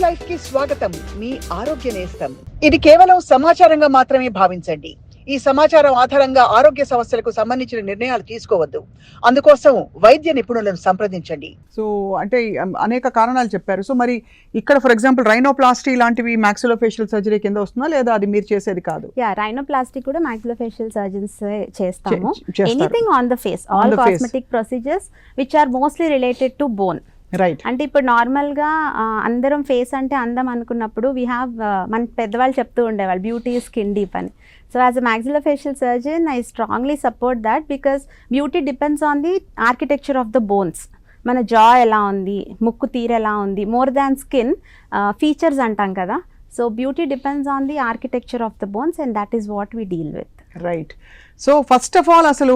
Life కి స్వాగతం. మీ ఆరోగ్య నేస్తం. ఇది కేవలం సమాచారంగా మాత్రమే భావించండి. ఈ సమాచారం ఆధారంగా ఆరోగ్య సమస్యలకు సంబంధించిన నిర్ణయాలు తీసుకోవద్దు. అందుకోసం వైద్య నిపుణులను సంప్రదించండి. సో అంటే అనేక కారణాలు చెప్పారు. సో మరి ఇక్కడ ఫర్ ఎగ్జాంపుల్ రైనోప్లాస్టీ లాంటివి మాక్సిలోఫేషియల్ సర్జరీ కింద వస్తుందా లేదా అది మీరు చేసేది కాదు? రైనోప్లాస్టీ కూడా మాక్సిలోఫేషియల్ సర్జన్స్ చేస్తాము. చేస్తారు. Anything on the face, all cosmetic procedures which are mostly related to bone. Right. అంటే ఇప్పుడు నార్మల్గా అందరం ఫేస్ అంటే అందం అనుకున్నప్పుడు వీ హ్యావ్ మన పెద్దవాళ్ళు చెప్తూ ఉండేవాళ్ళు బ్యూటీ స్కిన్ డీప్ అని. So as a maxillofacial surgeon I strongly support that because beauty depends on the architecture of the bones. మన జా ఎలా ఉంది, ముక్కు తీరు ఎలా ఉంది, మోర్ దాన్ స్కిన్ ఫీచర్స్ అంటాం కదా. So beauty depends on the architecture of the bones and that is what we deal with. Right. So first of all అసలు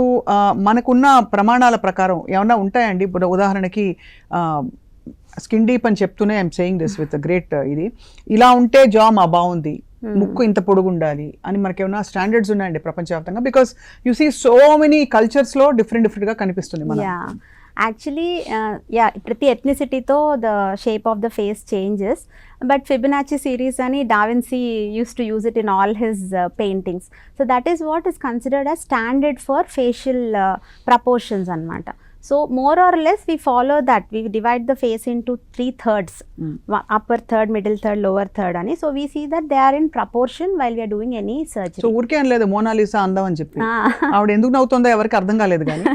మనకున్న ప్రమాణాల ప్రకారం ఏమన్నా ఉంటాయండి? ఇప్పుడు ఉదాహరణకి స్కిన్ డీప్ అని చెప్తూనే I'm saying this with great ఇది, ఇలా ఉంటే జా మా బాగుంది, ముక్కు ఇంత పొడుగు ఉండాలి అని మనకి ఏమైనా స్టాండర్డ్స్ ఉన్నాయండి ప్రపంచవ్యాప్తంగా? Because you see so many కల్చర్స్లో డిఫరెంట్ గా కనిపిస్తుంది మన. యాక్చువల్లీ ప్రతి ఎథ్నిసిటీతో the shape of the face changes. But Fibonacci series అని da Vinci uses to use it in all his paintings. So that is what is considered as standard for facial proportions అనమాట. So more or less we follow that. We divide the face into 3 thirds, upper third, middle third, lower third ani. So we see that they are in proportion while we are doing any surgery. So ఊరికే అనలేదు Mona Lisa అందం అని చెప్పి. ఆవిడ ఎందుకు నవ్వుతుందో ఎవరికి అర్థం కాలేదు కానీ.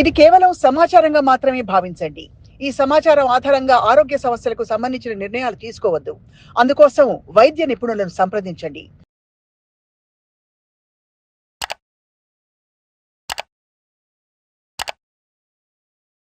ఇది కేవలం సమాచారంగా మాత్రమే భావించండి. ఈ సమాచారం ఆధారంగా ఆరోగ్య సమస్యలకు సంబంధించిన నిర్ణయాలు తీసుకోవద్దు. అందుకోసం వైద్య నిపుణులను సంప్రదించండి.